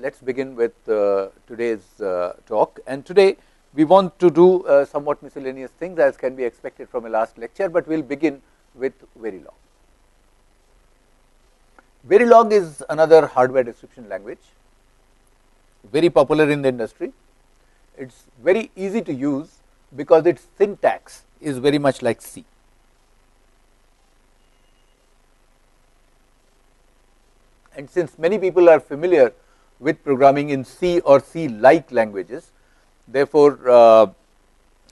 let's begin with today's talk. And today we want to do somewhat miscellaneous things as can be expected from a last lecture, but we'll begin with Verilog. Verilog is another hardware description language, very popular in the industry. It's very easy to use because its syntax is very much like C. And since many people are familiar with programming in C or C-like languages, therefore,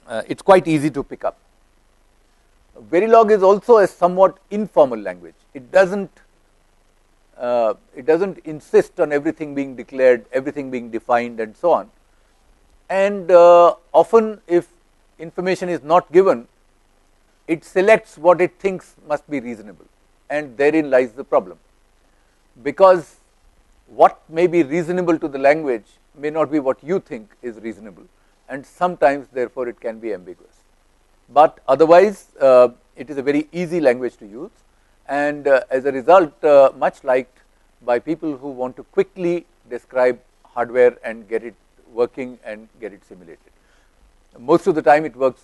it's quite easy to pick up. Verilog is also a somewhat informal language. It doesn't insist on everything being declared, everything being defined, and so on. And often, if information is not given, it selects what it thinks must be reasonable, and therein lies the problem. Because what may be reasonable to the language may not be what you think is reasonable, and sometimes therefore it can be ambiguous. But otherwise, it is a very easy language to use, and as a result, much liked by people who want to quickly describe hardware and get it working and get it simulated. Most of the time it works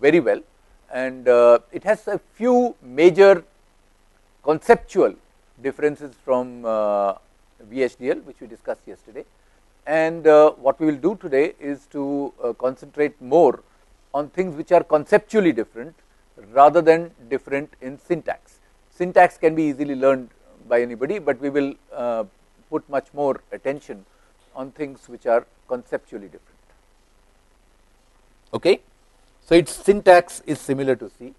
very well, and it has a few major conceptual differences from VHDL, which we discussed yesterday. And what we will do today is to concentrate more on things which are conceptually different rather than different in syntax. Syntax can be easily learned by anybody, but we will put much more attention on things which are conceptually different. Okay? So its syntax is similar to C.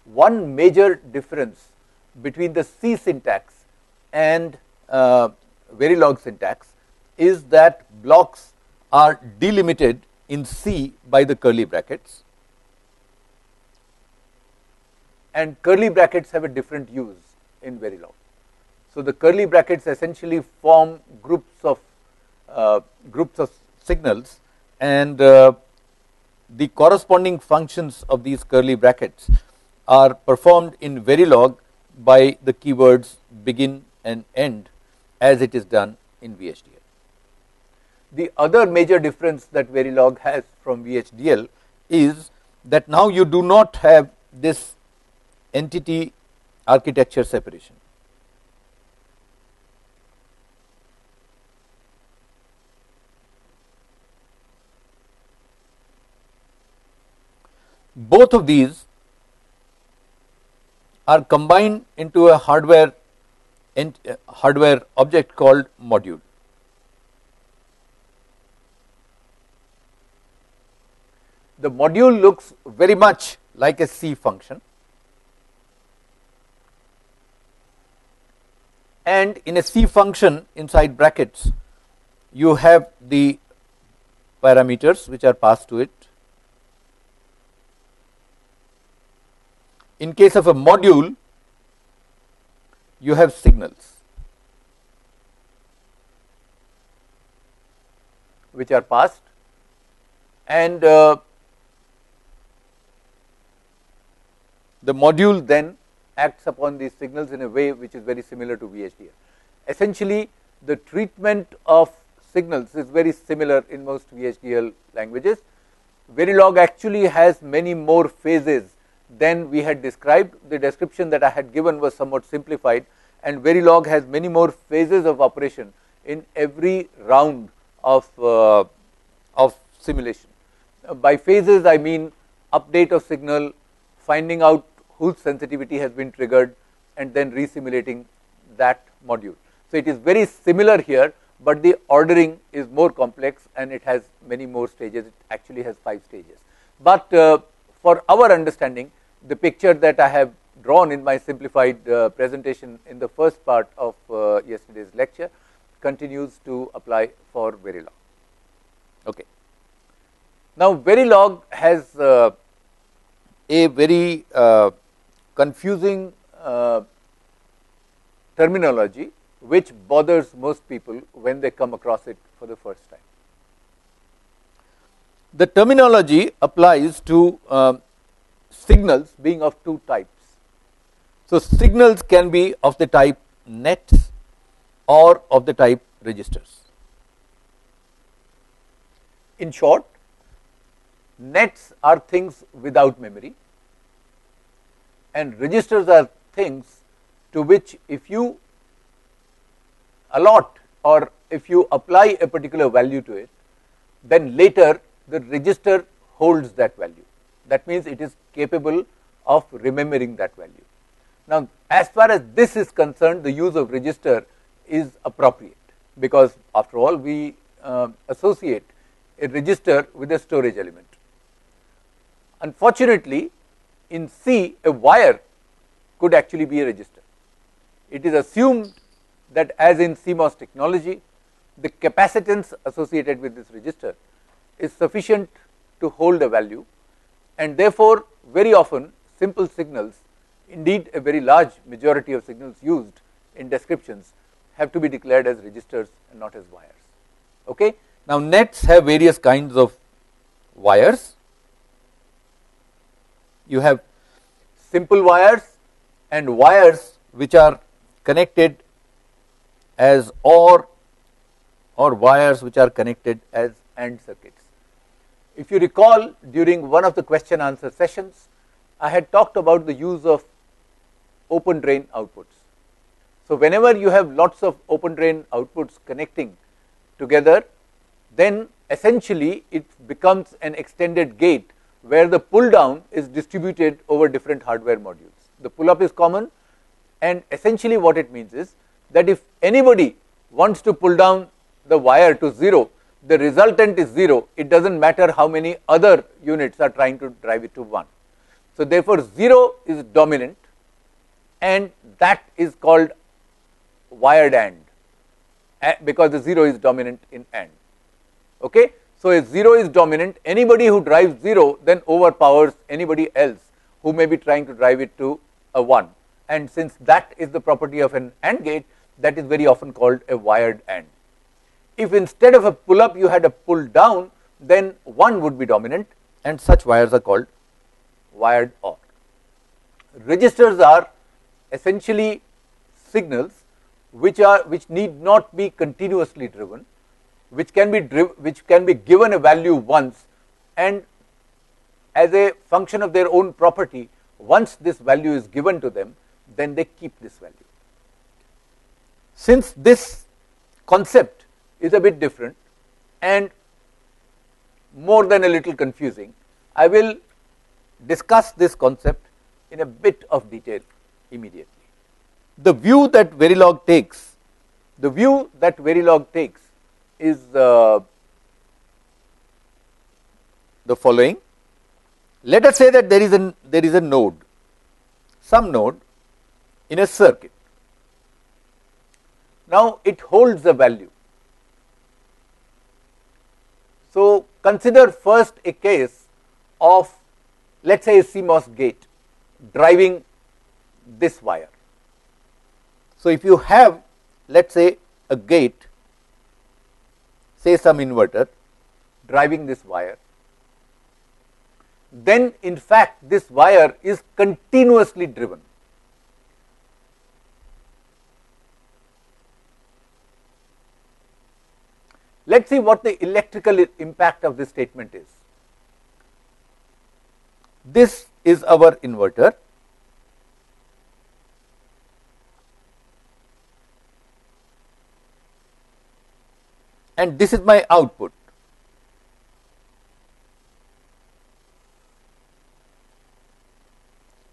One major difference between the C syntax and Verilog syntax is that blocks are delimited in C by the curly brackets, and curly brackets have a different use in Verilog. So the curly brackets essentially form groups of signals, and the corresponding functions of these curly brackets are performed in Verilog by the keywords begin and end, as it is done in VHDL. The other major difference that Verilog has from VHDL is that now you do not have this entity architecture separation. Both of these are combined into a hardware object called module. The module looks very much like a C function, and in a C function inside brackets you have the parameters which are passed to it. In case of a module, you have signals which are passed, and the module then acts upon these signals in a way which is very similar to VHDL. Essentially, the treatment of signals is very similar in most VHDL languages. Verilog actually has many more phases than we had described. The description that I had given was somewhat simplified, and Verilog has many more phases of operation in every round of simulation. By phases I mean update of signal, finding out whose sensitivity has been triggered, and then resimulating that module. So it is very similar here, but the ordering is more complex and it has many more stages. It actually has 5 stages. But for our understanding, the picture that I have drawn in my simplified presentation in the first part of yesterday's lecture continues to apply for Verilog. Okay. Now Verilog has a very confusing terminology which bothers most people when they come across it for the first time. The terminology applies to signals being of 2 types. So signals can be of the type nets or of the type registers. In short, nets are things without memory and registers are things to which if you allot or if you apply a particular value to it, then later the register holds that value. That means it is capable of remembering that value. Now, as far as this is concerned, the use of register is appropriate, because after all we associate a register with a storage element. Unfortunately, in C, a wire could actually be a register. It is assumed that, as in CMOS technology, the capacitance associated with this register is sufficient to hold a value, and therefore very often simple signals, indeed a very large majority of signals used in descriptions, have to be declared as registers and not as wires. Okay? Now, nets have various kinds of wires. You have simple wires and wires which are connected as OR wires which are connected as AND circuits. If you recall, during one of the question answer sessions, I had talked about the use of open drain outputs. So, whenever you have lots of open drain outputs connecting together, then essentially it becomes an extended gate where the pull down is distributed over different hardware modules. The pull up is common, and essentially what it means is that if anybody wants to pull down the wire to 0, the resultant is 0, it does not matter how many other units are trying to drive it to 1. So, therefore, 0 is dominant, and that is called wired AND, because the 0 is dominant in AND. Okay? So, if 0 is dominant, anybody who drives 0 then overpowers anybody else who may be trying to drive it to a 1, and since that is the property of an AND gate, that is very often called a wired AND. If instead of a pull up you had a pull down, then 1 would be dominant, and such wires are called wired OR. Registers are essentially signals which need not be continuously driven, which can be given a value once, and as a function of their own property, once this value is given to them, then they keep this value. Since this concept is a bit different and more than a little confusing, I will discuss this concept in a bit of detail immediately. The view that Verilog takes is the following. Let us say that there is a node, some node in a circuit. Now, it holds a value. So, consider first a case of, let us say, a CMOS gate driving this wire. So, if you have, let us say, a gate, say some inverter driving this wire, then in fact this wire is continuously driven. Let us see what the electrical impact of this statement is. This is our inverter. And this is my output.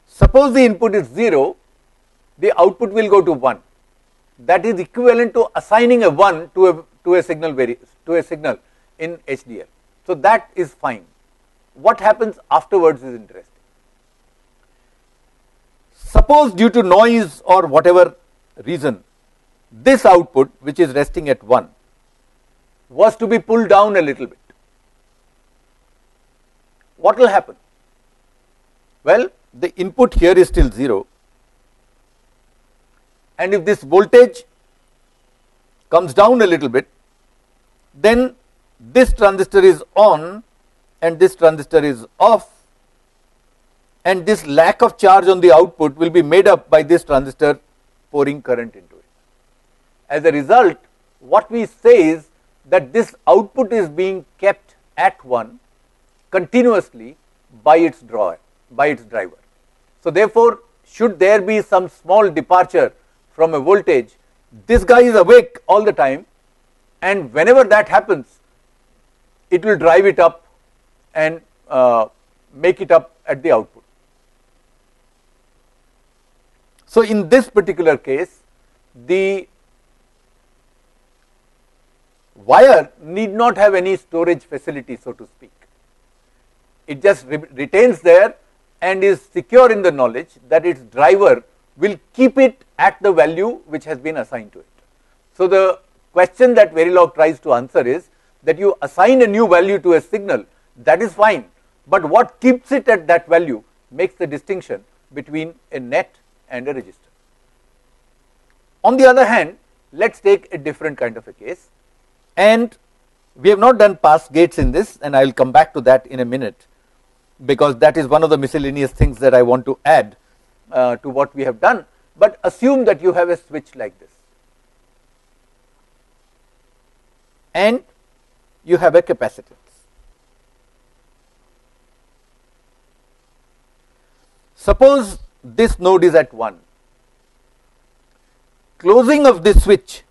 Suppose the input is 0, the output will go to 1. That is equivalent to assigning a 1 to a signal in HDL. So, that is fine. What happens afterwards is interesting. Suppose due to noise or whatever reason, this output, which is resting at 1, was to be pulled down a little bit. What will happen? Well, the input here is still 0, and if this voltage comes down a little bit, then this transistor is on and this transistor is off, and this lack of charge on the output will be made up by this transistor pouring current into it. As a result, what we say is that this output is being kept at 1 continuously by its driver. So therefore, should there be some small departure from a voltage, this guy is awake all the time, and whenever that happens, it will drive it up and make it up at the output. So in this particular case, the wire need not have any storage facility, so to speak. It just retains there and is secure in the knowledge that its driver will keep it at the value which has been assigned to it. So the question that Verilog tries to answer is that you assign a new value to a signal, that is fine, but what keeps it at that value makes the distinction between a net and a register. On the other hand, let us take a different kind of a case, and we have not done pass gates in this, and I will come back to that in a minute, because that is one of the miscellaneous things that I want to add to what we have done. But assume that you have a switch like this, and you have a capacitance. Suppose this node is at 1. Closing of this switch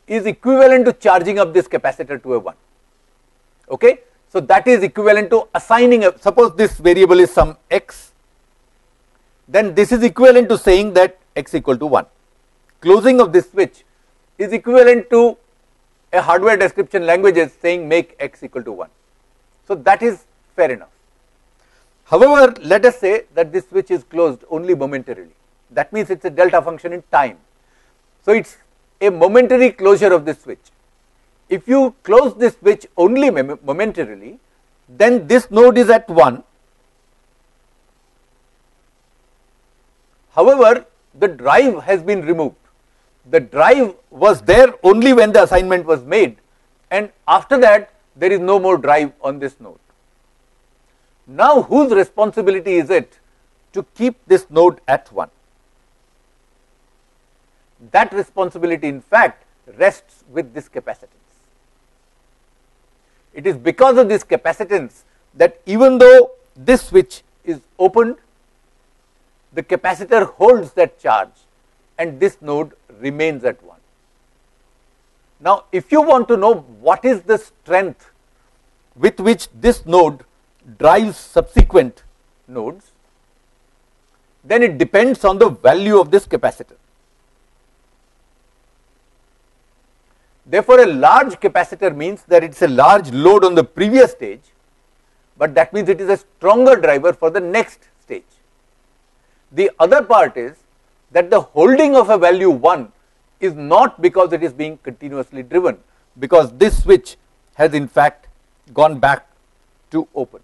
is equivalent to charging up this capacitor to a 1. Okay? So that is equivalent to assigning a, suppose this variable is some x, then this is equivalent to saying that x equal to 1. Closing of this switch is equivalent to a hardware description languages saying make x equal to 1. So that is fair enough. However, let us say that this switch is closed only momentarily. That means it is a delta function in time. So it is a momentary closure of this switch. If you close this switch only momentarily, then this node is at 1. However, the drive has been removed. The drive was there only when the assignment was made, and after that there is no more drive on this node. Now whose responsibility is it to keep this node at 1? That responsibility in fact rests with this capacitance. It is because of this capacitance that even though this switch is opened, the capacitor holds that charge and this node remains at 1. Now if you want to know what is the strength with which this node drives subsequent nodes, then it depends on the value of this capacitor. Therefore, a large capacitor means that it is a large load on the previous stage, but that means it is a stronger driver for the next stage. The other part is that the holding of a value 1 is not because it is being continuously driven, because this switch has in fact gone back to open.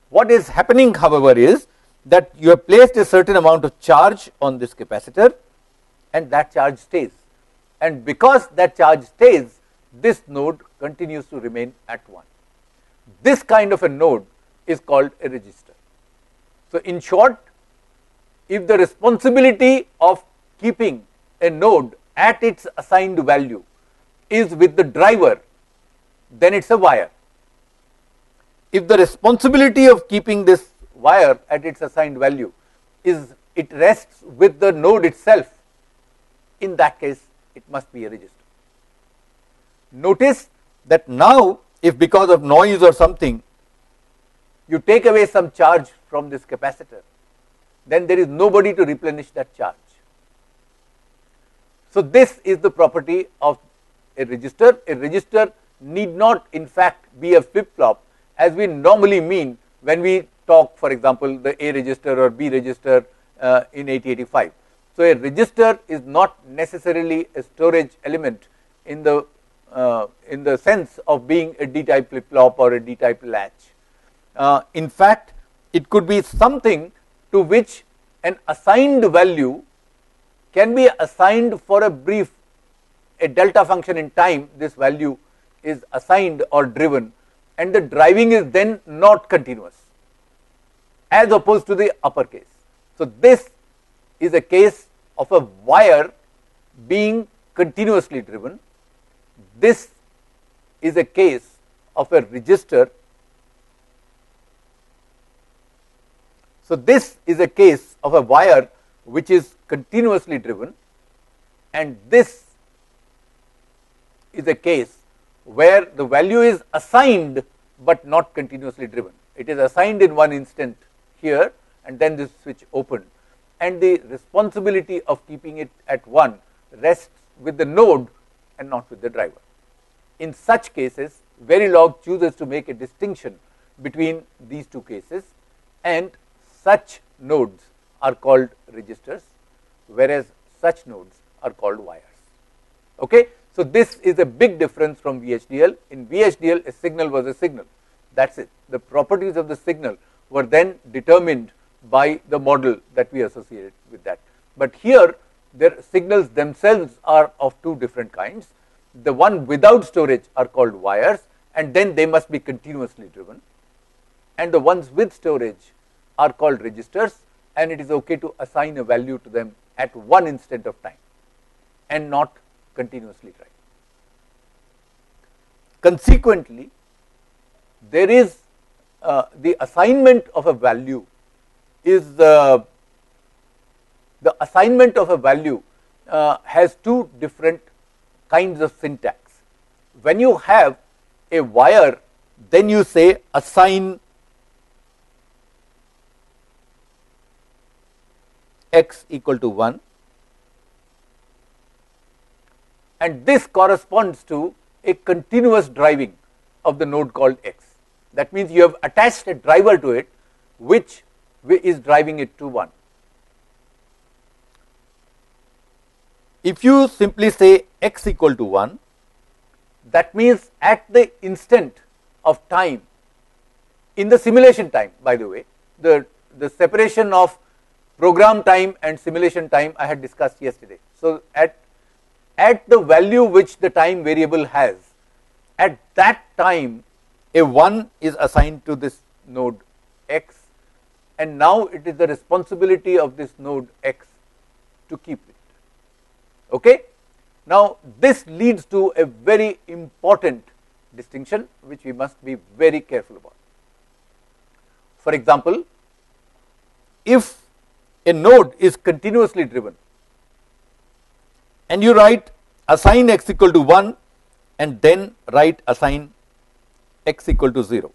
What is happening, however, is that you have placed a certain amount of charge on this capacitor and that charge stays, and because that charge stays, this node continues to remain at 1. This kind of a node is called a register. So in short, if the responsibility of keeping a node at its assigned value is with the driver, then it is a wire. If the responsibility of keeping this wire at its assigned value is, it rests with the node itself, in that case it must be a register. Notice that now if because of noise or something you take away some charge from this capacitor, then there is nobody to replenish that charge. So this is the property of a register. A register need not in fact be a flip-flop as we normally mean when we talk, for example, the A register or B register in 8085. So a register is not necessarily a storage element in the sense of being a D-type flip-flop or a D-type latch. In fact, it could be something to which an assigned value can be assigned for a brief, a delta function in time. This value is assigned or driven, and the driving is then not continuous as opposed to the upper case. So this is a case of a wire being continuously driven. This is a case of a resistor. So, this is a case of a wire which is continuously driven, and this is a case where the value is assigned but not continuously driven. It is assigned in one instant here, and then this switch opened, and the responsibility of keeping it at 1 rests with the node and not with the driver. In such cases, Verilog chooses to make a distinction between these two cases, and such nodes are called registers, whereas such nodes are called wires. Okay? So, this is a big difference from VHDL. In VHDL, a signal was a signal, that is it. The properties of the signal were then determined by the model that we associated with that. But here, their signals themselves are of two different kinds. The one without storage are called wires, and then they must be continuously driven, and the ones with storage are called registers, and it is okay to assign a value to them at one instant of time and not continuously drive. Consequently, there is the assignment of a value is the assignment of a value has two different kinds of syntax. When you have a wire, then you say assign x equal to 1, and this corresponds to a continuous driving of the node called x. That means you have attached a driver to it which is driving it to 1. If you simply say x equal to 1, that means at the instant of time, in the simulation time, by the way, the separation of program time and simulation time I had discussed yesterday. So, at the value which the time variable has, at that time a 1 is assigned to this node x, and now it is the responsibility of this node x to keep it. Okay? Now, this leads to a very important distinction which we must be very careful about. For example, if a node is continuously driven and you write assign x equal to 1 and then write assign x equal to 0.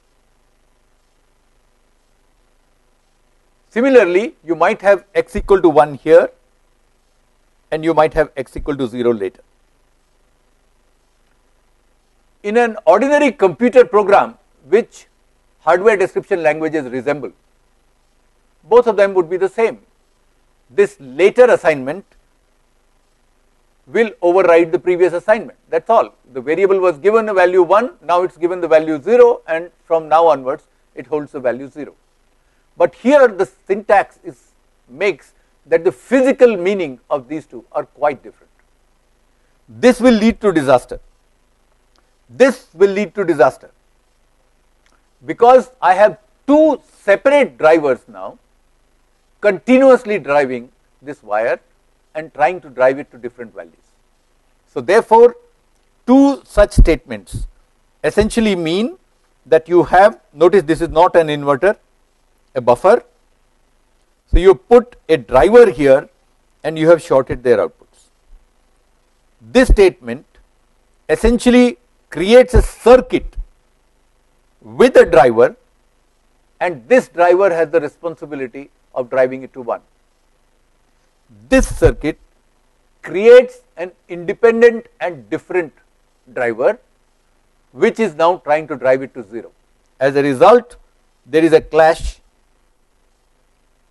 Similarly, you might have x equal to 1 here and you might have x equal to 0 later. In an ordinary computer program which hardware description languages resemble, both of them would be the same. This later assignment will override the previous assignment, that is all. The variable was given a value 1, now it is given the value 0, and from now onwards it holds the value 0. But here the syntax makes that the physical meaning of these two are quite different. This will lead to disaster. This will lead to disaster because I have two separate drivers now continuously driving this wire and trying to drive it to different values. So, therefore, two such statements essentially mean that you have, notice this is not an inverter, a buffer. So, you put a driver here and you have shorted their outputs. This statement essentially creates a circuit with a driver, and this driver has the responsibility of driving it to 1. This circuit creates an independent and different driver which is now trying to drive it to 0. As a result, there is a clash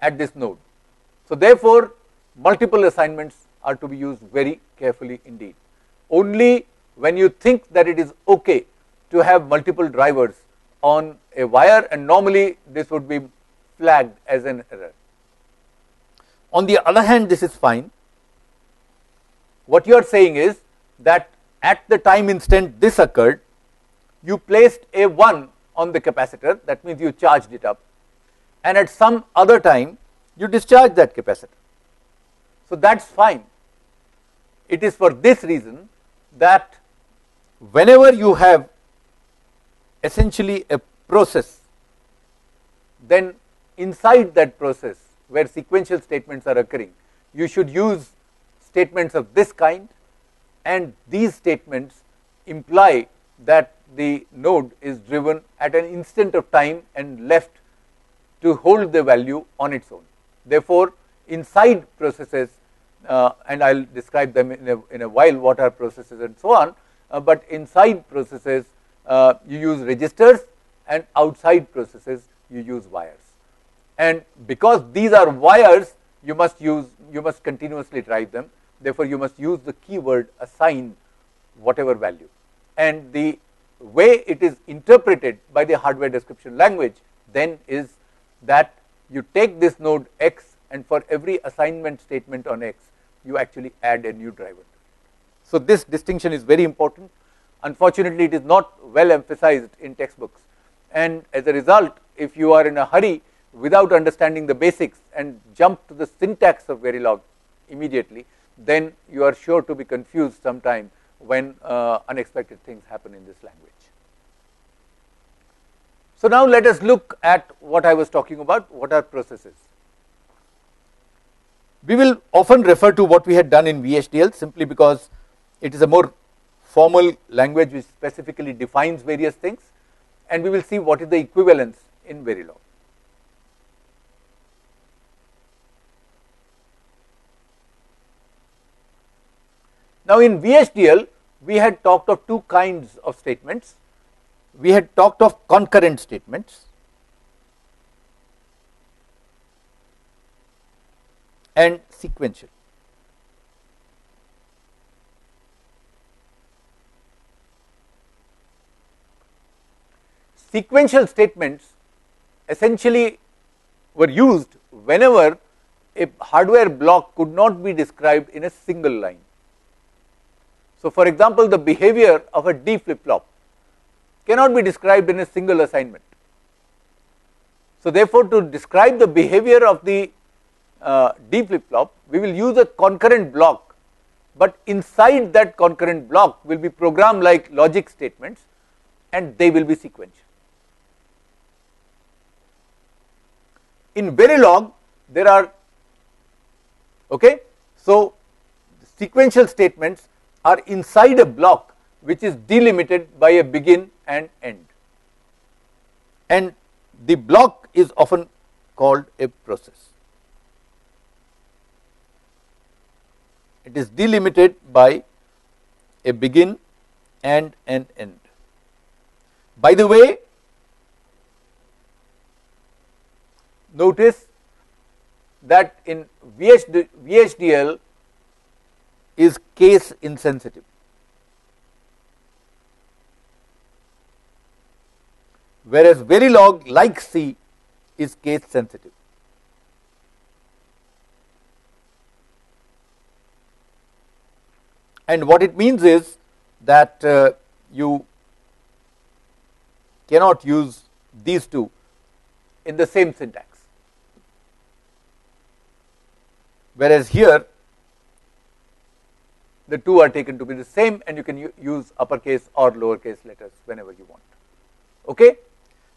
at this node. So, therefore, multiple assignments are to be used very carefully indeed. Only when you think that it is okay to have multiple drivers on a wire, and normally this would be flagged as an error. On the other hand, this is fine. What you are saying is that at the time instant this occurred, you placed a 1 on the capacitor, that means you charged it up, and at some other time you discharge that capacitor. So that is fine. It is for this reason that whenever you have essentially a process, then inside that process where sequential statements are occurring, you should use statements of this kind, and these statements imply that the node is driven at an instant of time and left to hold the value on its own. Therefore, inside processes, and I will describe them in a while what are processes and so on, but inside processes you use registers, and outside processes you use wires. And because these are wires, you must continuously drive them. Therefore, you must use the keyword assign whatever value, and the way it is interpreted by the hardware description language then is that you take this node X, and for every assignment statement on X, you actually add a new driver. So this distinction is very important. Unfortunately, it is not well emphasized in textbooks, and as a result, if you are in a hurry without understanding the basics and jump to the syntax of Verilog immediately, then you are sure to be confused sometime when unexpected things happen in this language. So now let us look at what I was talking about. What are processes? We will often refer to what we had done in VHDL simply because it is a more formal language which specifically defines various things, and we will see what is the equivalence in Verilog. Now in VHDL, we had talked of two kinds of statements. We had talked of concurrent statements and sequential. Sequential statements essentially were used whenever a hardware block could not be described in a single line. So for example, the behavior of a D flip-flop cannot be described in a single assignment. So therefore, to describe the behavior of the D flip-flop, we will use a concurrent block, but inside that concurrent block will be programmed like logic statements, and they will be sequential. In Verilog, there are, okay, so sequential statements are inside a block which is delimited by a begin and end, and the block is often called a process. It is delimited by a begin and an end. By the way, notice that in VHDL is case insensitive, whereas Verilog, like C, is case sensitive. And what it means is that you cannot use these two in the same syntax, whereas here the two are taken to be the same, and you can use uppercase or lowercase letters whenever you want. Okay.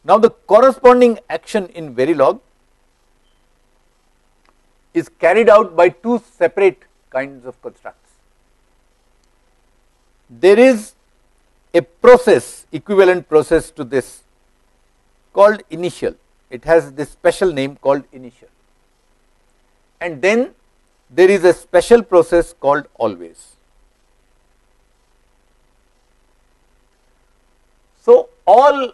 Now the corresponding action in Verilog is carried out by two separate kinds of constructs. There is a process, equivalent process to this, called initial. It has this special name called initial, and then there is a special process called always. So all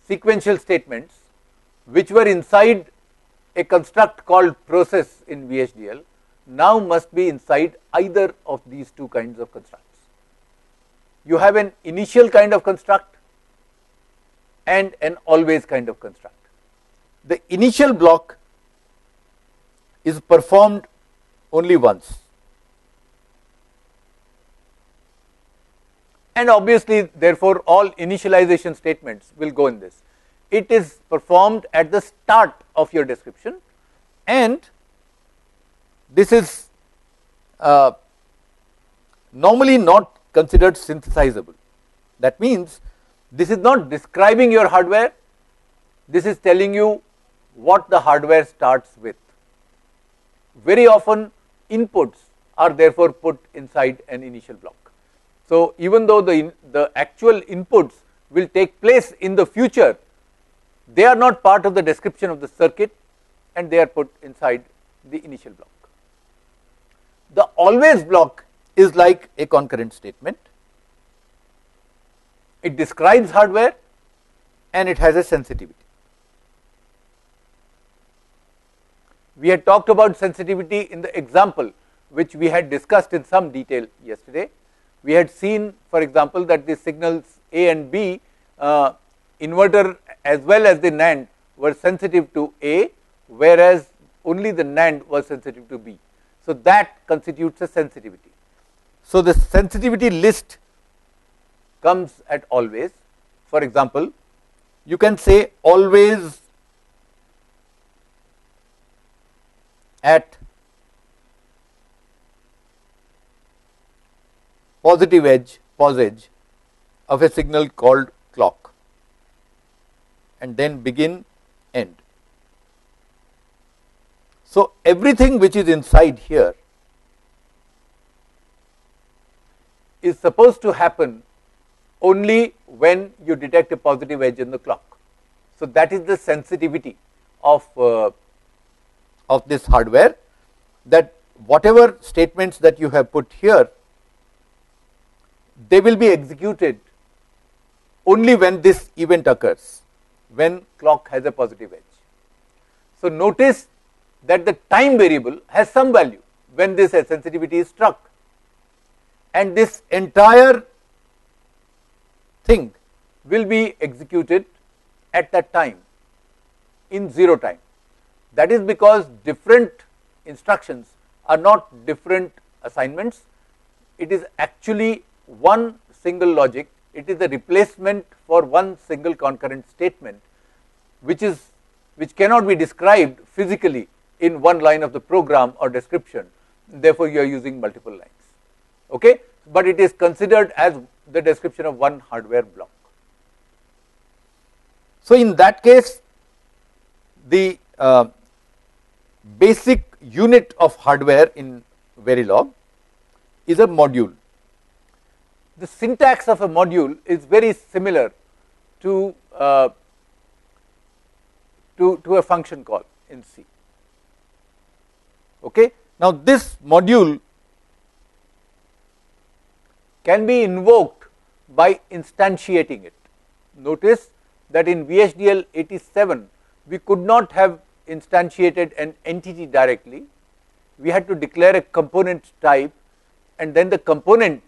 sequential statements which were inside a construct called process in VHDL now must be inside either of these two kinds of constructs. You have an initial kind of construct and an always kind of construct. The initial block is performed only once, and obviously therefore all initialization statements will go in this. It is performed at the start of your description, and this is normally not considered synthesizable. That means this is not describing your hardware, this is telling you what the hardware starts with. Very often inputs are therefore put inside an initial block. So even though the actual inputs will take place in the future, they are not part of the description of the circuit and they are put inside the initial block. The always block is like a concurrent statement. It describes hardware and it has a sensitivity. We had talked about sensitivity in the example which we had discussed in some detail yesterday. We had seen, for example, that the signals A and B, inverter as well as the NAND were sensitive to A, whereas only the NAND was sensitive to B. So that constitutes a sensitivity. So the sensitivity list comes at always. For example, you can say always at positive edge, pos edge of a signal called clock, and then begin, end. So everything which is inside here is supposed to happen only when you detect a positive edge in the clock. So that is the sensitivity of this hardware, that whatever statements that you have put here, they will be executed only when this event occurs, when clock has a positive edge. So notice that the time variable has some value when this sensitivity is struck, and this entire thing will be executed at that time in 0 time. That is because different instructions are not different assignments. It is actually one single logic. It is a replacement for one single concurrent statement, which cannot be described physically in one line of the program or description. Therefore, you are using multiple lines. Okay, but it is considered as the description of one hardware block. So in that case, the basic unit of hardware in Verilog is a module. The syntax of a module is very similar to a function call in C. Okay. Now this module can be invoked by instantiating it. Notice that in VHDL 87 we could not have instantiated an entity directly. We had to declare a component type, and then the component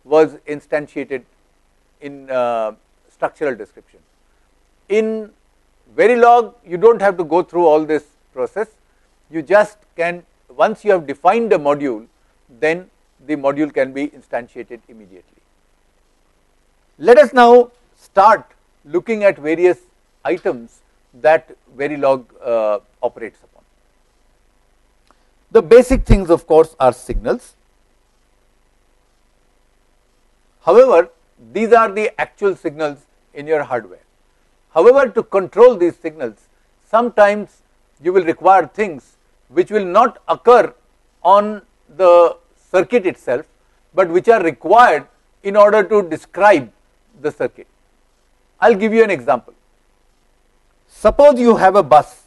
was instantiated in structural description. In Verilog, you do not have to go through all this process. You just can, once you have defined a module, then the module can be instantiated immediately. Let us now start looking at various items that Verilog operates upon. The basic things, of course, are signals. However, these are the actual signals in your hardware. However, to control these signals, sometimes you will require things which will not occur on the circuit itself, but which are required in order to describe the circuit. I will give you an example. Suppose you have a bus.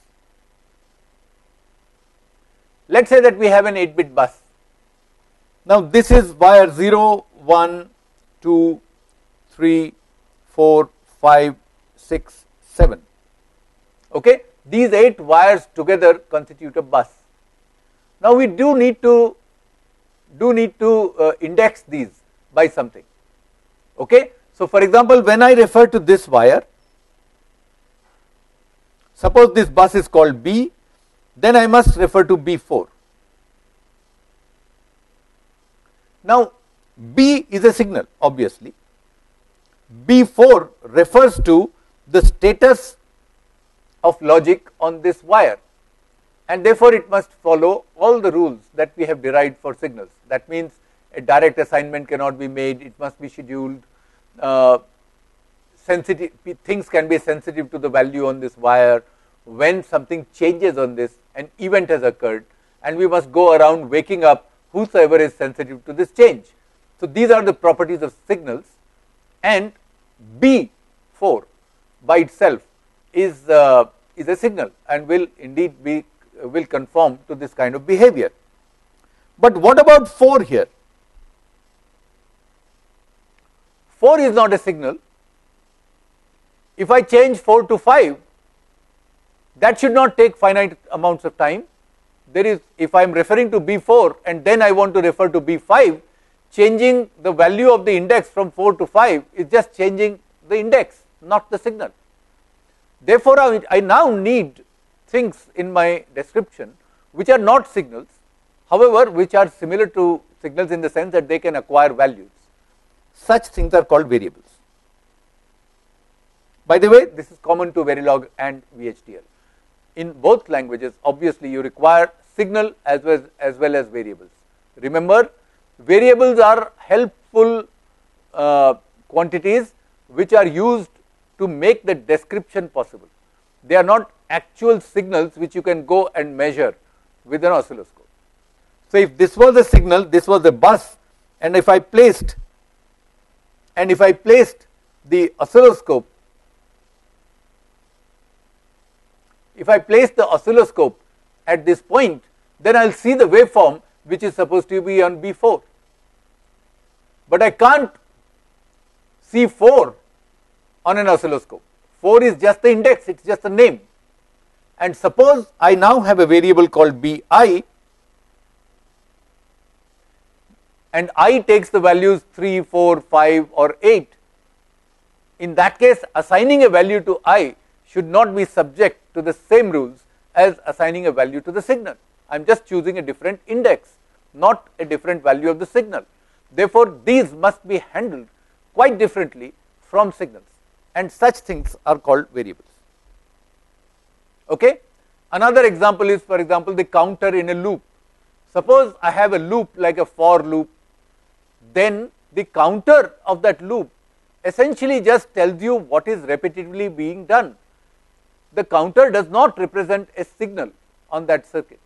Let us say that we have an 8-bit bus. Now this is wire 0, 1, 2, 3, 4, 5, 6, 7. Okay? These 8 wires together constitute a bus. Now we do need to index these by something. Okay? So for example, when I refer to this wire, suppose this bus is called B, then I must refer to B4. Now B is a signal, obviously. B4 refers to the status of logic on this wire, and therefore it must follow all the rules that we have derived for signals. That means a direct assignment cannot be made, it must be scheduled, sensitive things can be sensitive to the value on this wire. When something changes on this, an event has occurred, and we must go around waking up whosoever is sensitive to this change. So these are the properties of signals, and B4 by itself is a signal and will indeed be will conform to this kind of behavior. But what about 4 here? 4 is not a signal. If I change 4 to 5, that should not take finite amounts of time. There is, if I am referring to B4 and then I want to refer to B5, changing the value of the index from 4 to 5 is just changing the index, not the signal. Therefore, I now need things in my description which are not signals, however, which are similar to signals in the sense that they can acquire values. Such things are called variables. By the way, this is common to Verilog and VHDL. In both languages, obviously you require signal as well as variables. Remember, variables are helpful quantities which are used to make the description possible. They are not actual signals which you can go and measure with an oscilloscope. So if this was a signal, this was a bus, and if I placed the oscilloscope, at this point, then I will see the waveform which is supposed to be on B4. But I can't see 4 on an oscilloscope. 4 is just the index, it is just a name. And suppose I now have a variable called Bi, and I takes the values 3, 4, 5 or 8. In that case, assigning a value to I should not be subject to the same rules as assigning a value to the signal. I am just choosing a different index, not a different value of the signal. Therefore, these must be handled quite differently from signals, and such things are called variables. Okay? Another example is, for example, the counter in a loop. Suppose I have a loop like a for loop, then the counter of that loop essentially just tells you what is repetitively being done. The counter does not represent a signal on that circuit.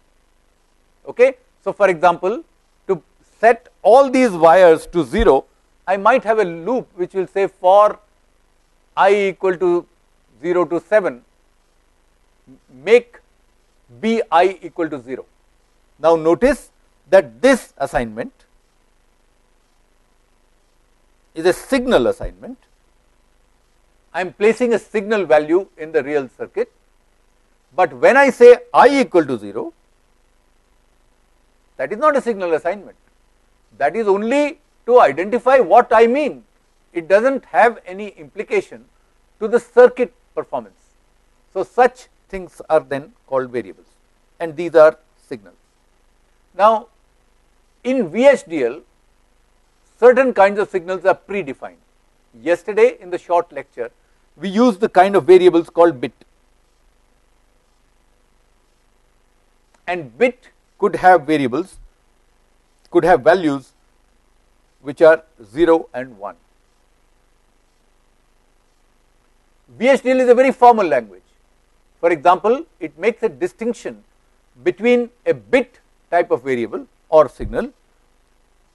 Okay? So, for example, to set all these wires to 0, I might have a loop which will say for I equal to 0 to 7, make Bi equal to 0. Now notice that this assignment is a signal assignment. I am placing a signal value in the real circuit, but when I say I equal to 0, that is not a signal assignment. That is only to identify what I mean. It does not have any implication to the circuit performance. So such things are then called variables, and these are signals. Now in VHDL, certain kinds of signals are predefined. Yesterday in the short lecture, we used the kind of variables called bit, and bit could have variables, could have values which are 0 and 1. VHDL is a very formal language. For example, it makes a distinction between a bit type of variable or signal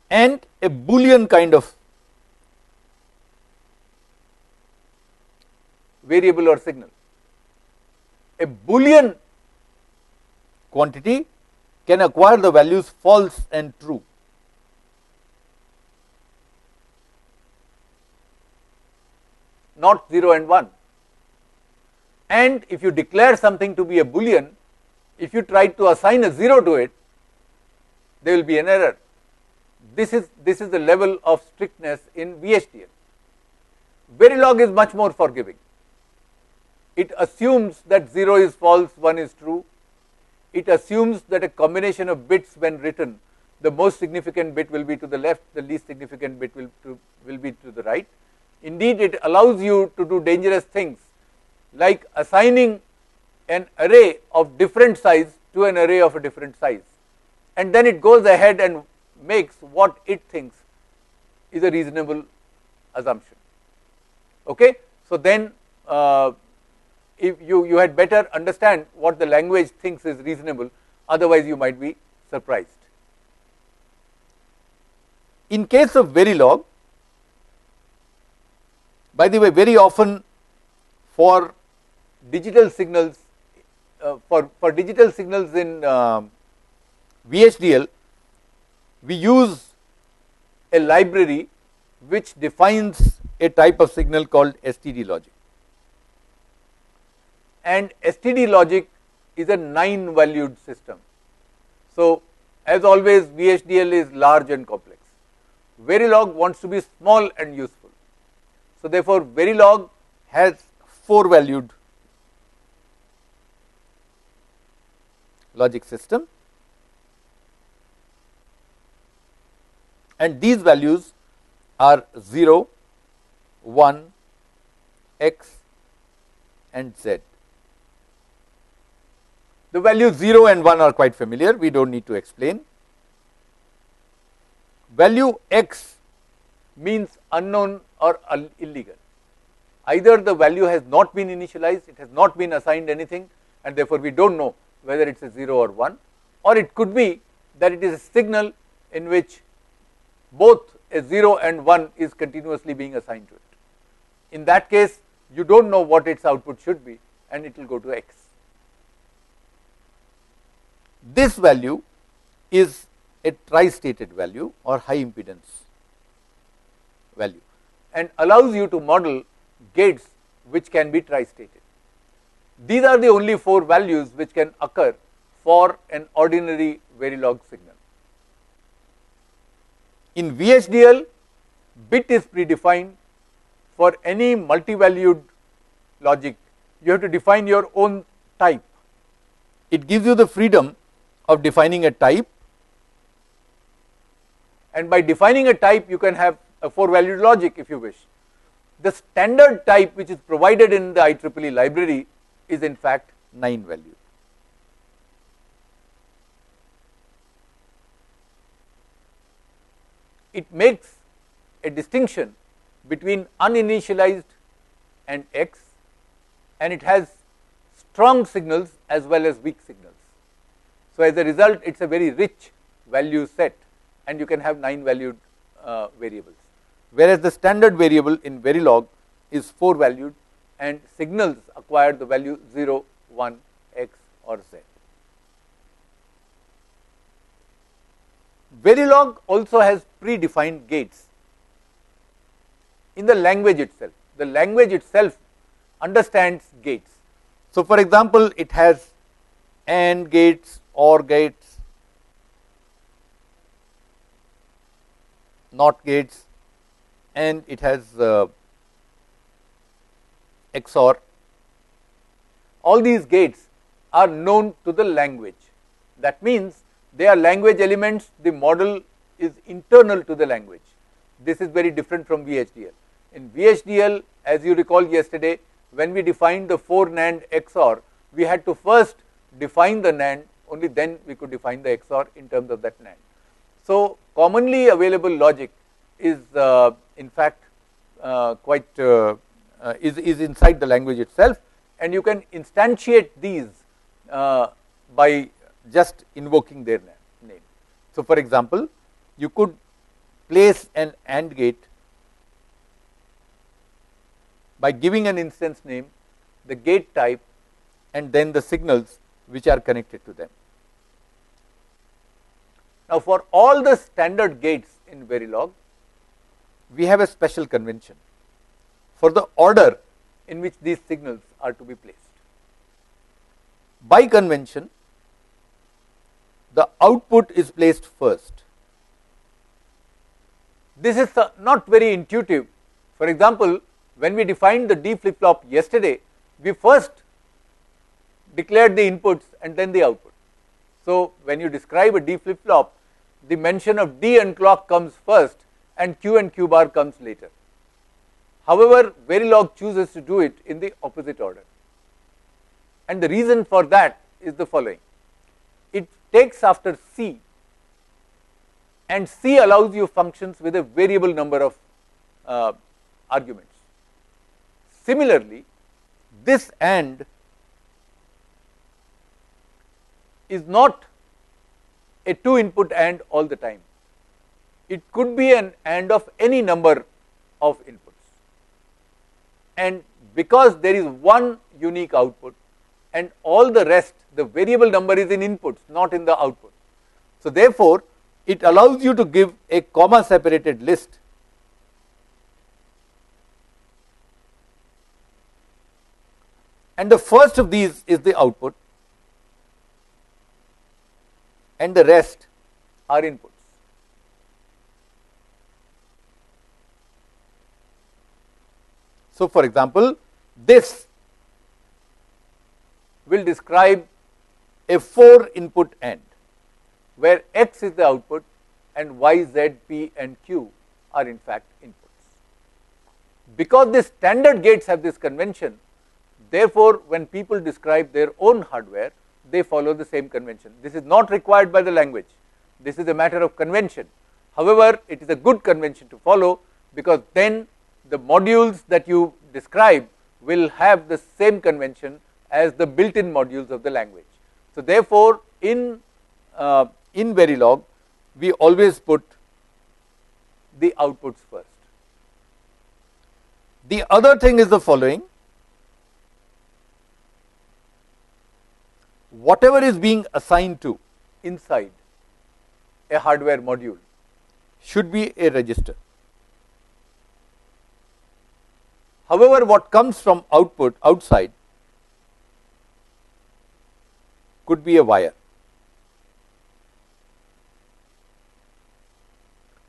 and a Boolean kind of variable or signal. A Boolean quantity can acquire the values false and true. Not 0 and 1. And if you declare something to be a Boolean, if you try to assign a 0 to it, there will be an error. This is the level of strictness in VHDL. Verilog is much more forgiving. It assumes that 0 is false, 1 is true. It assumes that a combination of bits when written, the most significant bit will be to the left, the least significant bit will be to the right. Indeed, it allows you to do dangerous things like assigning an array of different size to an array of a different size, and then it goes ahead and makes what it thinks is a reasonable assumption. Okay? So then if you had better understand what the language thinks is reasonable, otherwise you might be surprised. In case of Verilog, by the way, very often for digital signals, for digital signals in VHDL, we use a library which defines a type of signal called STD logic. And STD logic is a 9-valued system. So, as always, VHDL is large and complex. Verilog wants to be small and useful. So, therefore, Verilog has 4-valued logic system, and these values are 0, 1, x and z. The values 0 and 1 are quite familiar, we do not need to explain. Value x means unknown or illegal. Either the value has not been initialized, it has not been assigned anything, and therefore we do not know whether it is a 0 or 1, or it could be that it is a signal in which both a 0 and 1 is continuously being assigned to it. In that case, you do not know what its output should be, and it will go to x. This value is a tri-stated value or high impedance value, and allows you to model gates which can be tri-stated. These are the only 4 values which can occur for an ordinary Verilog signal. In VHDL, bit is predefined. For any multi-valued logic, you have to define your own type. It gives you the freedom of defining a type, and by defining a type you can have a 4-valued logic if you wish. The standard type which is provided in the IEEE library is in fact 9-valued. It makes a distinction between uninitialized and x, and it has strong signals as well as weak signals. So, as a result, it is a very rich value set, and you can have 9-valued variables, whereas the standard variable in Verilog is 4-valued, and signals acquire the value 0, 1, x or z. Verilog also has predefined gates in the language itself. The language itself understands gates. So, for example, it has AND gates, OR gates, NOT gates, and it has XOR. All these gates are known to the language. That means they are language elements, the model is internal to the language. This is very different from VHDL. In VHDL, as you recall yesterday, when we defined the 4 NAND XOR, we had to first define the NAND, only then we could define the XOR in terms of that NAND. So, commonly available logic is in fact is inside the language itself, and you can instantiate these by just invoking their name. So, for example, you could place an AND gate by giving an instance name, the gate type, and then the signals which are connected to them. Now, for all the standard gates in Verilog, we have a special convention for the order in which these signals are to be placed. By convention, the output is placed first. This is not very intuitive. For example, when we defined the D flip-flop yesterday, we first declared the inputs and then the output. So, when you describe a D flip-flop, the mention of D and clock comes first and Q and Q bar comes later. However, Verilog chooses to do it in the opposite order, and the reason for that is the following. it takes after C, and C allows you functions with a variable number of arguments. Similarly, this AND is not a 2 input AND all the time. It could be an AND of any number of inputs, and because there is one unique output and all the rest, the variable number is in inputs, not in the output. So therefore, it allows you to give a comma separated list and the first of these is the output and the rest are inputs. So for example, this will describe a 4 input AND where X is the output and Y, Z, P and Q are in fact inputs. Because the standard gates have this convention, therefore when people describe their own hardware, they follow the same convention. This is not required by the language, this is a matter of convention. However, it is a good convention to follow, because then the modules that you describe will have the same convention as the built-in modules of the language. So therefore, in Verilog, we always put the outputs first. The other thing is the following: whatever is being assigned to inside a hardware module should be a register. However, what comes from output outside could be a wire.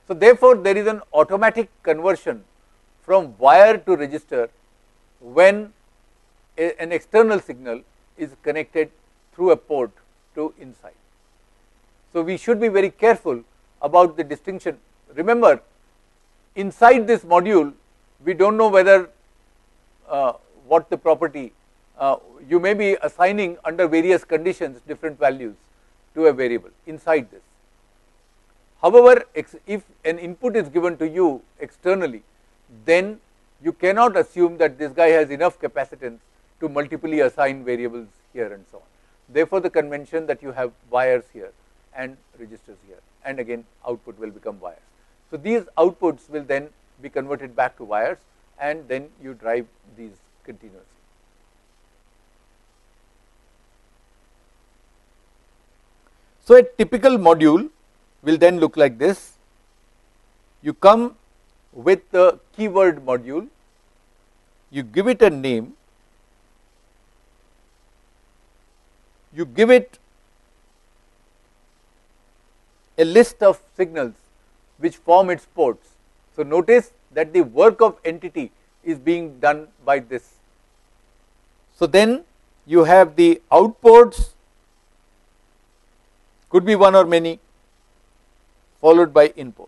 So therefore, there is an automatic conversion from wire to register when an external signal is connected through a port to inside. So we should be very careful about the distinction. Remember, inside this module, we don't know whether what the property, you may be assigning under various conditions different values to a variable inside this. However, if an input is given to you externally, then you cannot assume that this guy has enough capacitance to multiply assign variables here and so on. Therefore, the convention that you have wires here and registers here, and again output will become wires. So these outputs will then be converted back to wires, and then you drive these continuously. So a typical module will then look like this. You come with the keyword module, you give it a name, you give it a list of signals which form its ports. So notice that the work of entity is being done by this. So then you have the outputs, could be one or many, followed by inputs.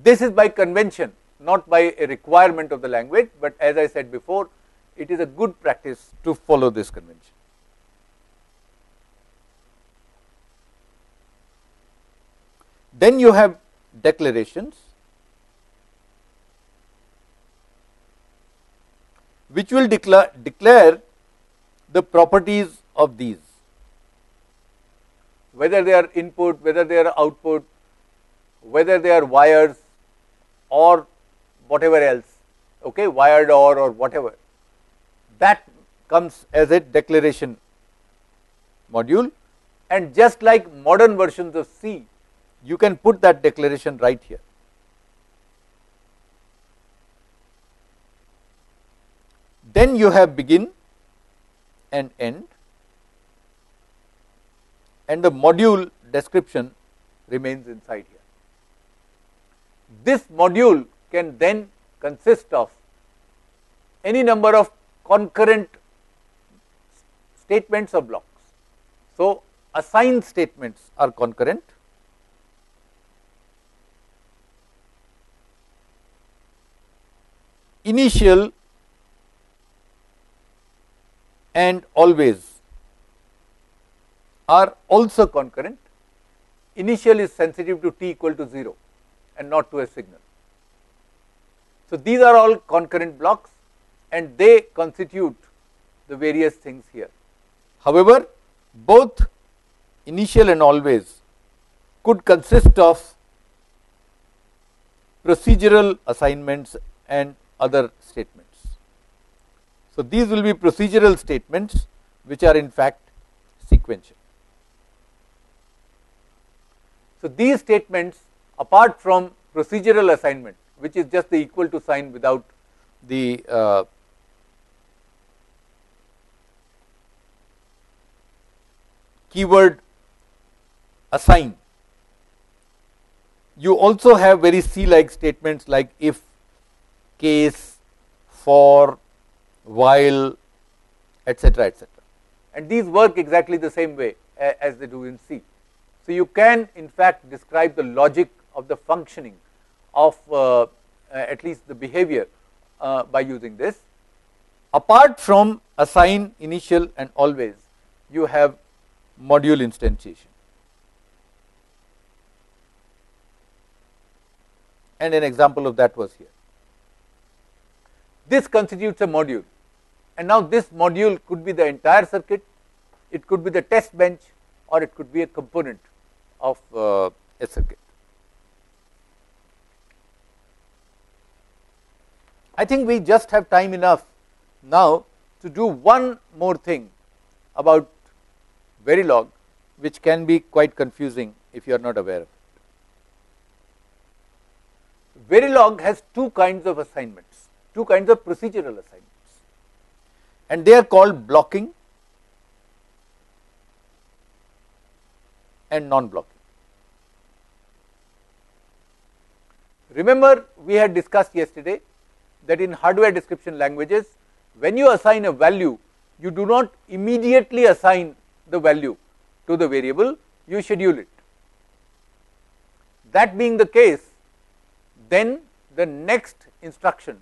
This is by convention, not by a requirement of the language, but as I said before, it is a good practice to follow this convention. Then you have declarations, which will declare the properties of these, whether they are input, whether they are output, whether they are wires or whatever else, okay, wired or whatever. That comes as a declaration module, and just like modern versions of C, you can put that declaration right here. Then you have begin and end, and the module description remains inside here. This module can then consist of any number of concurrent statements or blocks. So assigned statements are concurrent, initial and always are also concurrent. Initial is sensitive to t equal to 0 and not to a signal. So, these are all concurrent blocks and they constitute the various things here. However, both initial and always could consist of procedural assignments and other statements. So, these will be procedural statements which are in fact sequential. So, these statements, apart from procedural assignment, which is just the equal to sign without the keyword assign, you also have very C-like statements like if, case, for, while, etc., etc. And these work exactly the same way as they do in C. So, you can in fact describe the logic of the functioning of at least the behavior by using this. Apart from assign, initial and always, you have module instantiation. And an example of that was here. This constitutes a module, and now this module could be the entire circuit, it could be the test bench, or it could be a component of a circuit. I think we just have time enough now to do one more thing about Verilog, which can be quite confusing if you are not aware of it. Verilog has two kinds of assignments, two kinds of procedural assignments, and they are called blocking and non-blocking. Remember, we had discussed yesterday that in hardware description languages, when you assign a value, you do not immediately assign the value to the variable, you schedule it. That being the case, then the next instruction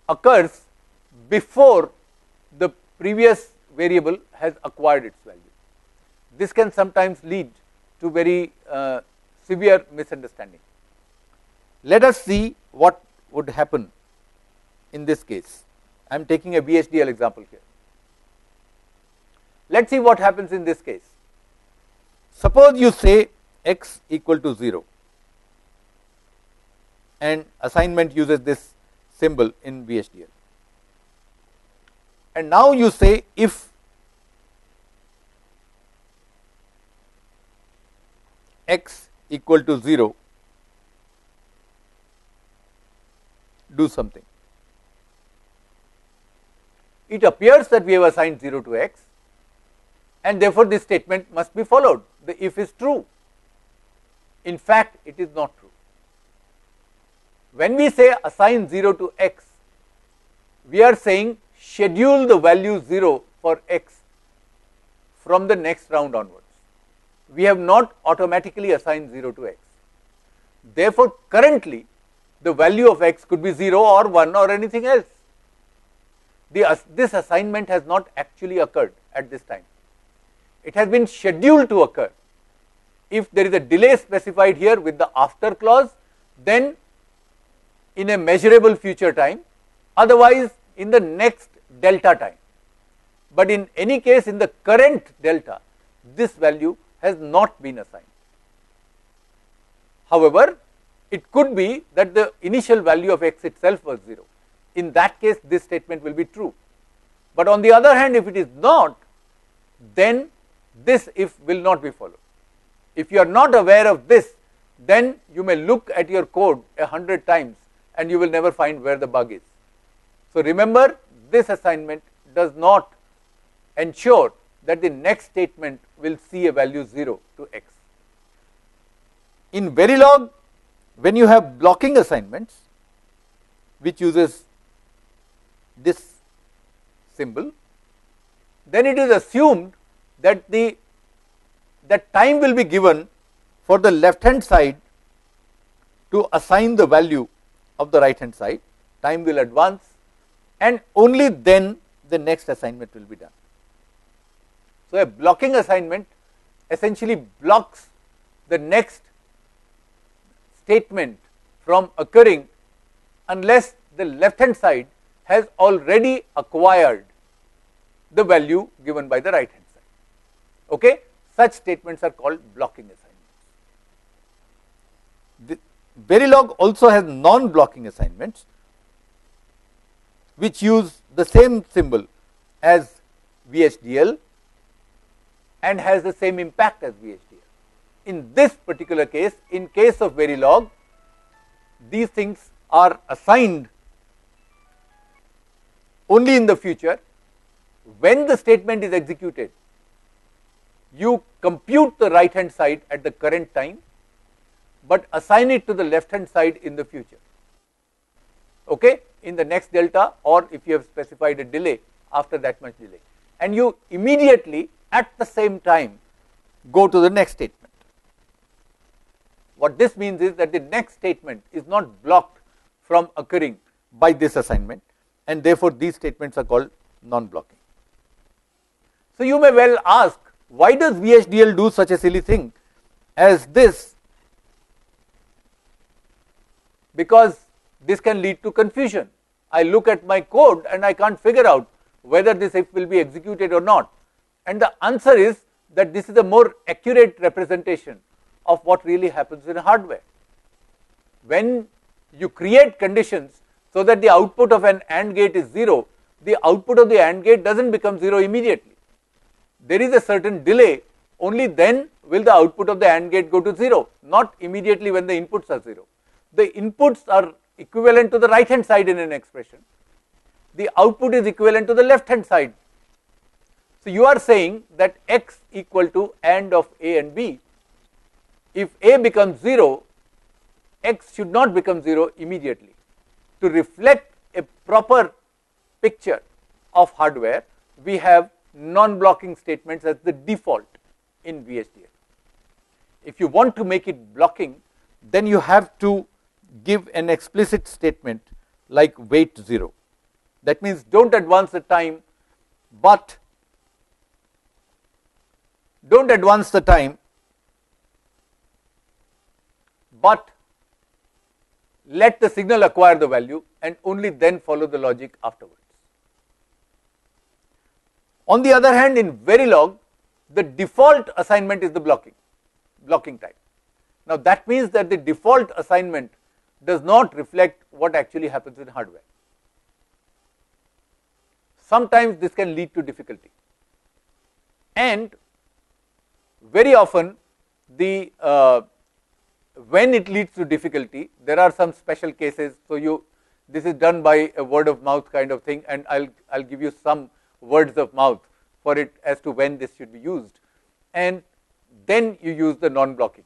occurs before the previous variable has acquired its value. This can sometimes lead to very severe misunderstanding. Let us see what would happen in this case. I am taking a VHDL example here. Let us see what happens in this case. Suppose you say x equal to 0, and assignment uses this symbol in VHDL, and now you say if x equal to 0, do something. It appears that we have assigned 0 to x, and therefore this statement must be followed. The if is true. In fact, it is not true. When we say assign 0 to x, we are saying schedule the value 0 for x from the next round onwards. We have not automatically assigned 0 to x. Therefore, currently the value of x could be 0 or 1 or anything else. This assignment has not actually occurred at this time. It has been scheduled to occur. If there is a delay specified here with the after clause, then in a measurable future time, otherwise in the next delta time. But in any case, in the current delta, this value has not been assigned. However, it could be that the initial value of x itself was 0. In that case, this statement will be true. But on the other hand, if it is not, then this if will not be followed. If you are not aware of this, then you may look at your code 100 times and you will never find where the bug is. So remember, this assignment does not ensure that the next statement will see a value 0 to x. In Verilog, when you have blocking assignments, which uses this symbol, then it is assumed that that time will be given for the left hand side to assign the value of the right hand side. Time will advance, and only then the next assignment will be done. So a blocking assignment essentially blocks the next statement from occurring unless the left hand side has already acquired the value given by the right hand side. Okay? Such statements are called blocking assignments. The Verilog also has non-blocking assignments which use the same symbol as VHDL and has the same impact as VHDL. In this particular case, in case of Verilog, these things are assigned only in the future. When the statement is executed, you compute the right hand side at the current time, but assign it to the left hand side in the future, okay, in the next delta, or if you have specified a delay after that much delay, and you immediately at the same time go to the next statement. What this means is that the next statement is not blocked from occurring by this assignment, and therefore these statements are called non-blocking. So you may well ask, why does VHDL do such a silly thing as this? Because this can lead to confusion. I look at my code and I can't figure out whether this if will be executed or not. And the answer is that this is a more accurate representation of what really happens in hardware. When you create conditions so that the output of an AND gate is 0, the output of the AND gate doesn't become 0 immediately. There is a certain delay, only then will the output of the AND gate go to 0, not immediately when the inputs are 0. The inputs are equivalent to the right hand side in an expression. The output is equivalent to the left hand side. So you are saying that x equal to AND of A and B. If A becomes 0, x should not become 0 immediately. To reflect a proper picture of hardware, we have non-blocking statements as the default in VHDL. If you want to make it blocking, then you have to give an explicit statement like wait 0. That means don't advance the time, but let the signal acquire the value and only then follow the logic afterwards. On the other hand, in Verilog, the default assignment is the blocking type. Now that means that the default assignment does not reflect what actually happens in hardware. Sometimes this can lead to difficulty, and very often the when it leads to difficulty, there are some special cases. So this is done by a word of mouth kind of thing, and I'll give you some words of mouth for it as to when this should be used, and then you use the non-blocking.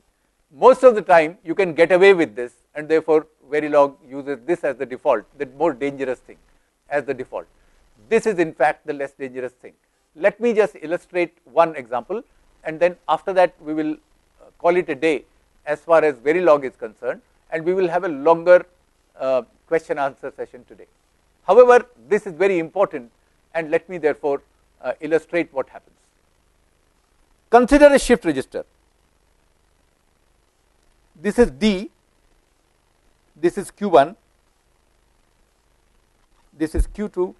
Most of the time you can get away with this, and therefore Verilog uses this as the default, the more dangerous thing as the default. This is in fact the less dangerous thing. Let me just illustrate one example, and then after that we will call it a day as far as Verilog is concerned, and we will have a longer question answer session today. However, this is very important, and let me therefore illustrate what happens. Consider a shift register. This is D, this is Q1, this is Q2,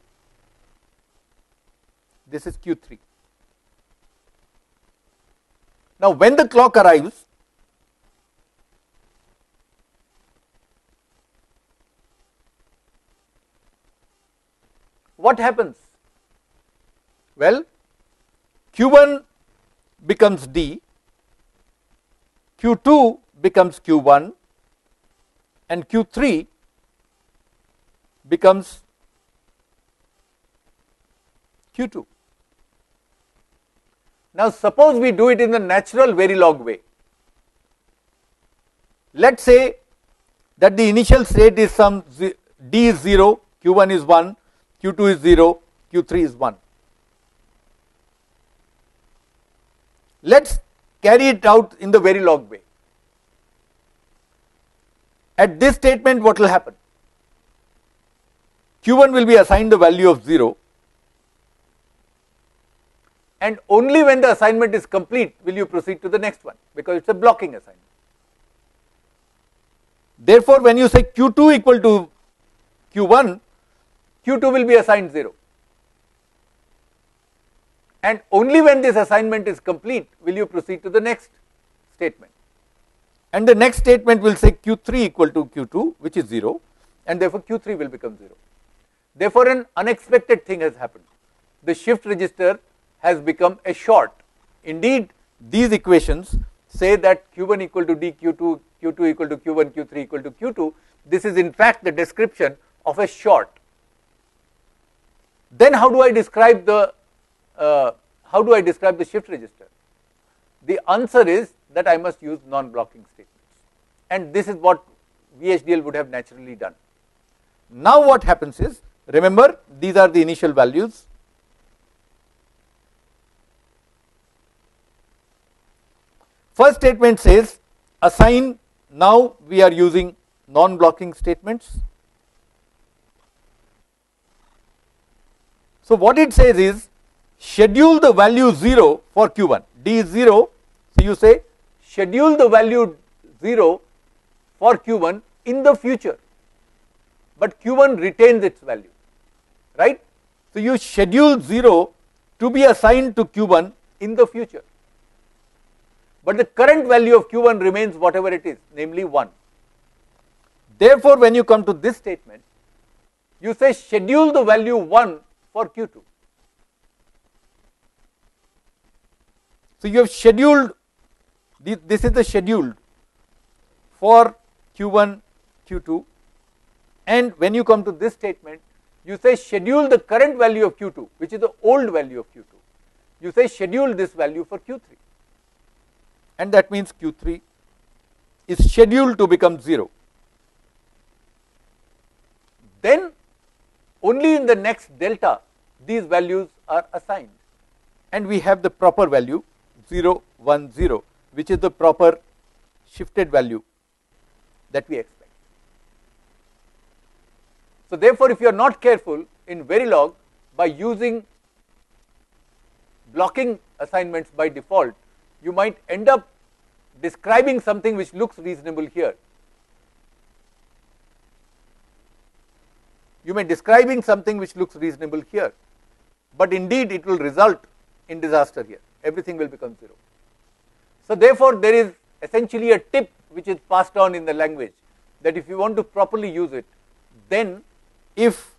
this is Q3. Now when the clock arrives, what happens? Well, Q1 becomes D, Q2 becomes Q1, and Q3 becomes Q2. Now suppose we do it in the natural Verilog way. Let us say that the initial state is some D is 0, Q1 is 1, Q2 is 0, Q3 is 1. Let us carry it out in the Verilog way. At this statement, what will happen? Q1 will be assigned the value of 0, and only when the assignment is complete will you proceed to the next one, because it is a blocking assignment. Therefore, when you say Q2 equal to Q1, Q2 will be assigned 0, and only when this assignment is complete will you proceed to the next statement, and the next statement will say Q3 equal to Q2, which is 0, and therefore Q3 will become 0. Therefore, an unexpected thing has happened. The shift register has become a short. Indeed, these equations say that Q1 equal to dQ2, Q2 equal to Q1, Q3 equal to Q2. This is in fact the description of a short. Then how do I describe the shift register? The answer is that I must use non-blocking statements, and this is what VHDL would have naturally done. Now what happens is, remember, these are the initial values. First statement says assign. Now we are using non-blocking statements. So what it says is schedule the value 0 for Q1. D is 0. So you say schedule the value 0 for Q1 in the future, but Q1 retains its value, right? So you schedule 0 to be assigned to Q1 in the future, but the current value of Q1 remains whatever it is, namely 1. Therefore, when you come to this statement, you say schedule the value 1 for Q2. So you have scheduled, this is the scheduled for Q1, Q2, and when you come to this statement, you say schedule the current value of Q2, which is the old value of Q2. You say schedule this value for Q3, and that means Q3 is scheduled to become 0. Then only in the next delta these values are assigned, and we have the proper value 0, 1, 0, which is the proper shifted value that we expect. So therefore, if you are not careful in Verilog, by using blocking assignments by default, you might end up describing something which looks reasonable here. You may describing something which looks reasonable here, but indeed it will result in disaster here. Everything will become 0. So therefore, there is essentially a tip which is passed on in the language, that if you want to properly use it, then if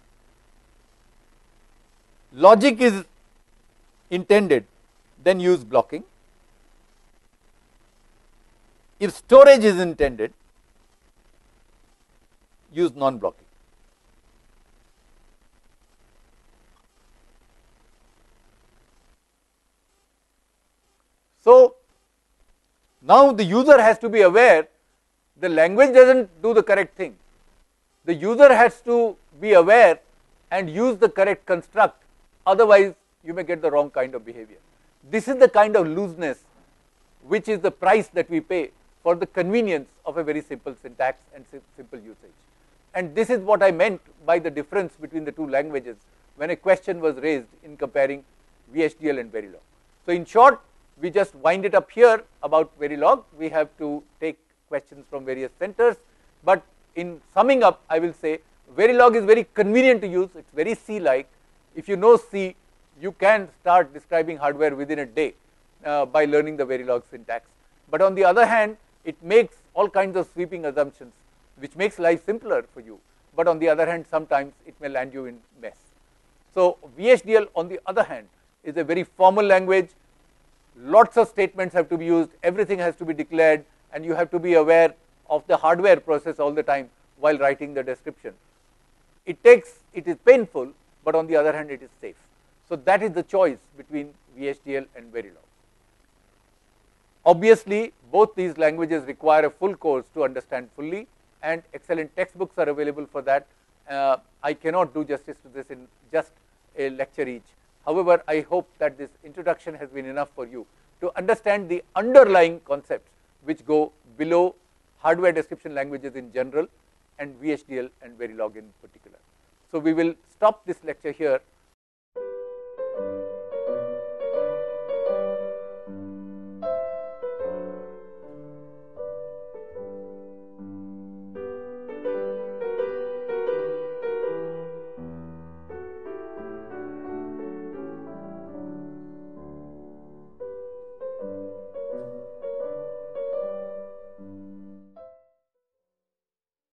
logic is intended, then use blocking. If storage is intended, use non-blocking. So now the user has to be aware the language does not do the correct thing. The user has to be aware and use the correct construct, otherwise you may get the wrong kind of behavior. This is the kind of looseness which is the price that we pay for the convenience of a very simple syntax and simple usage. And this is what I meant by the difference between the two languages when a question was raised in comparing VHDL and Verilog. So in short, we just wind it up here about Verilog. We have to take questions from various centers, but in summing up, I will say Verilog is very convenient to use. It's very C-like. If you know C, you can start describing hardware within a day by learning the Verilog syntax. But on the other hand, it makes all kinds of sweeping assumptions, which makes life simpler for you. But on the other hand, sometimes it may land you in mess. So VHDL, on the other hand, is a very formal language. Lots of statements have to be used, everything has to be declared, and you have to be aware of the hardware process all the time while writing the description. It is painful, but on the other hand it is safe. So that is the choice between VHDL and Verilog. Obviously, both these languages require a full course to understand fully, and excellent textbooks are available for that. I cannot do justice to this in just a lecture each. However, I hope that this introduction has been enough for you to understand the underlying concepts which go below hardware description languages in general and VHDL and Verilog in particular. So we will stop this lecture here